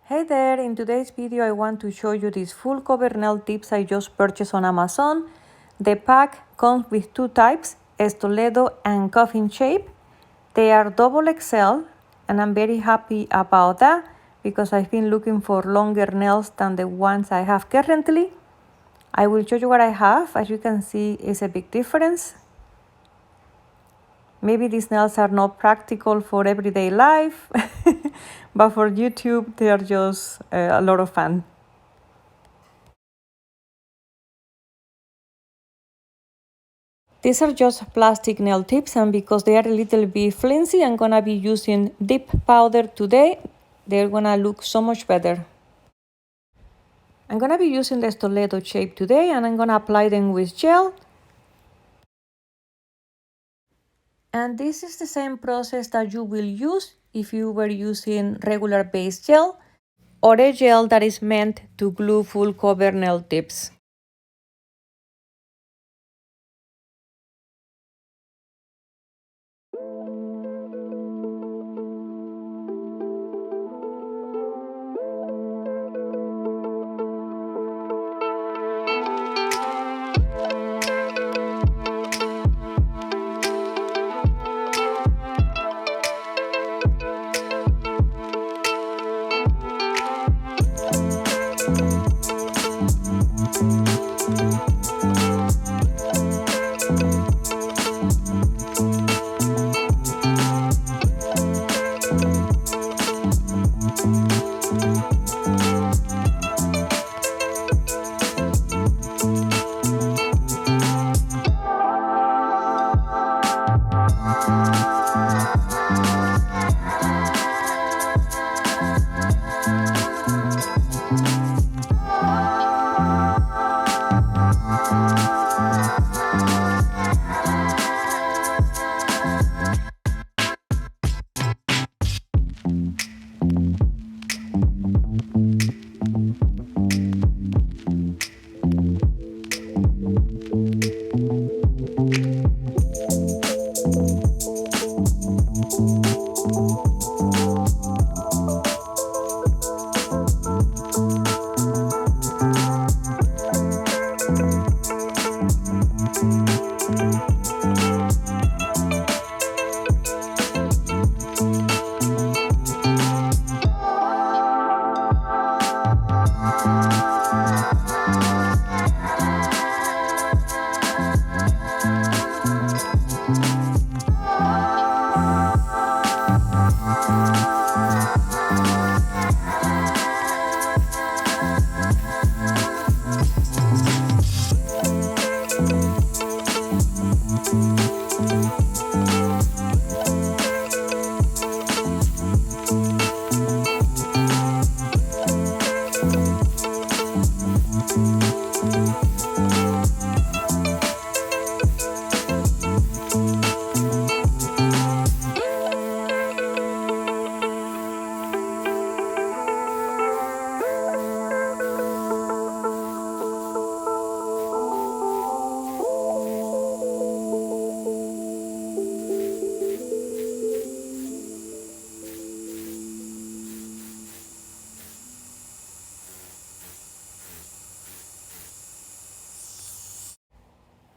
Hey there, in today's video I want to show you these full cover nail tips I just purchased on Amazon. The pack comes with two types, Toledo and Coffin shape. They are double XL and I'm very happy about that because I've been looking for longer nails than the ones I have currently. I will show you what I have. As you can see, it's a big difference. Maybe these nails are not practical for everyday life, but for YouTube, they are just a lot of fun. These are just plastic nail tips, and because they are a little bit flimsy, I'm gonna be using dip powder today. They're gonna look so much better. I'm gonna be using the Toledo shape today, and I'm gonna apply them with gel. And this is the same process that you will use if you were using regular base gel or a gel that is meant to glue full cover nail tips.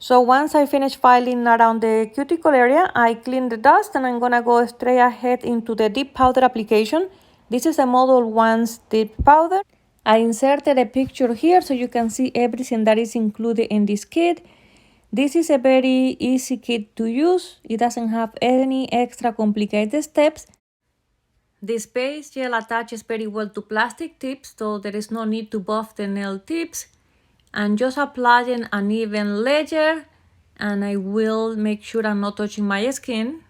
So once I finish filing around the cuticle area, I clean the dust and I'm gonna go straight ahead into the dip powder application. This is a Modelones dip powder. I inserted a picture here so you can see everything that is included in this kit. This is a very easy kit to use. It doesn't have any extra complicated steps. This base gel attaches very well to plastic tips, so there is no need to buff the nail tips. And just applying an even layer, and I will make sure I'm not touching my skin.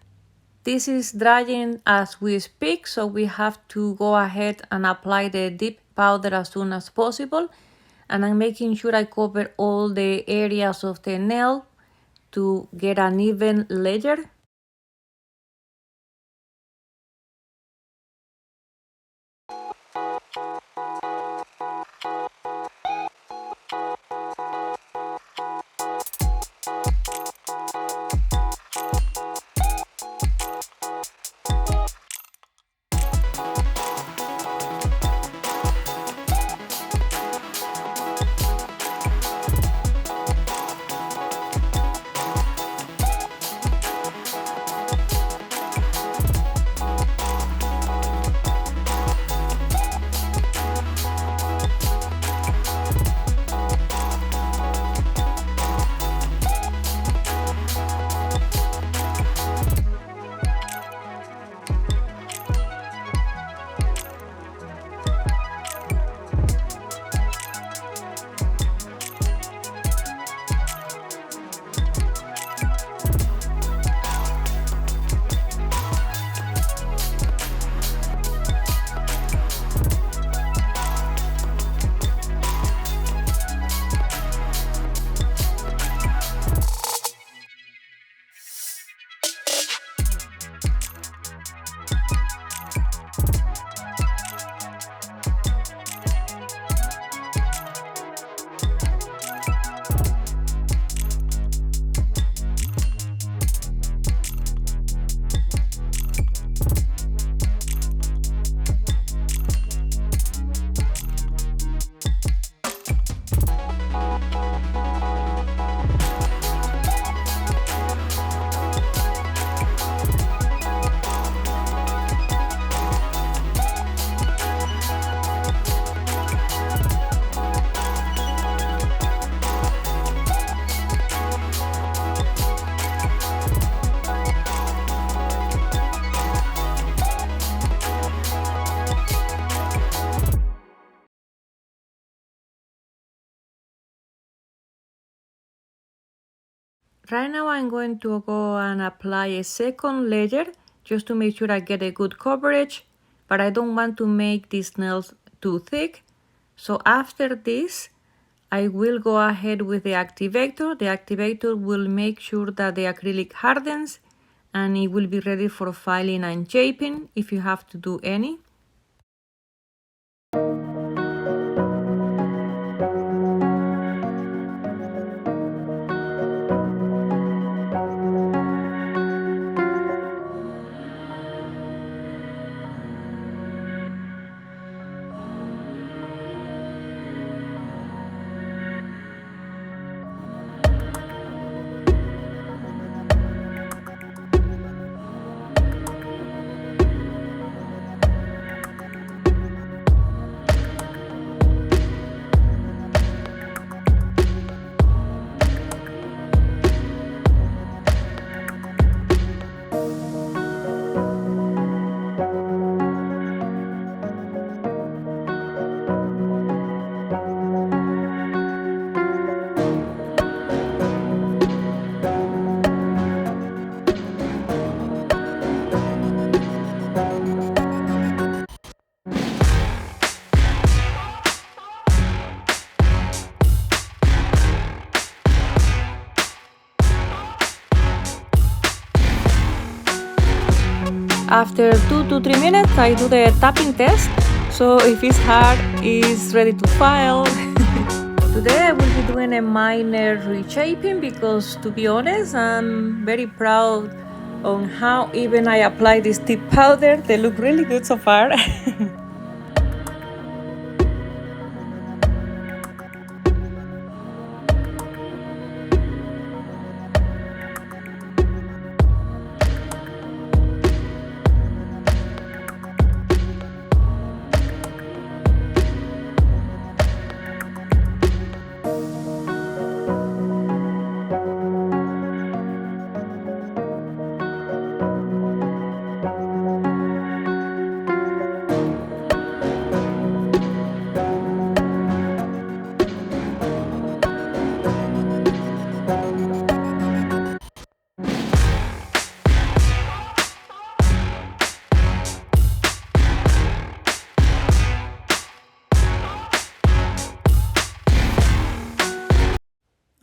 This is drying as we speak, so we have to go ahead and apply the dip powder as soon as possible. And I'm making sure I cover all the areas of the nail to get an even layer. Right now I'm going to go and apply a second layer just to make sure I get a good coverage, but I don't want to make these nails too thick. So after this, I will go ahead with the activator. The activator will make sure that the acrylic hardens and it will be ready for filing and shaping if you have to do any. After 2 to 3 minutes, I do the tapping test. So if it's hard, it's ready to file. Today I will be doing a minor reshaping because, to be honest, I'm very proud on how even I apply this tip powder. They look really good so far.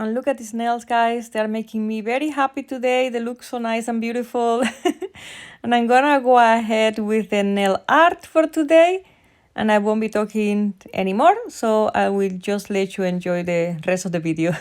And look at these nails, guys. They're making me very happy today. They look so nice and beautiful. And I'm gonna go ahead with the nail art for today. And I won't be talking anymore, so I will just let you enjoy the rest of the video.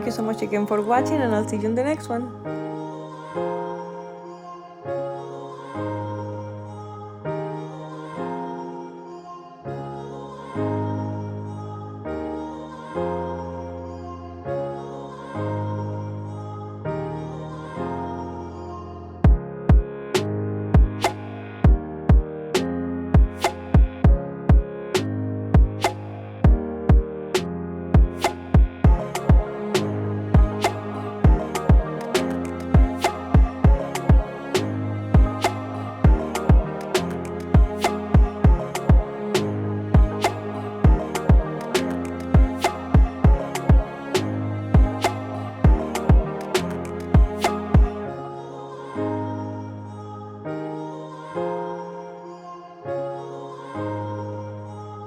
Thank you so much again for watching, and I'll see you in the next one.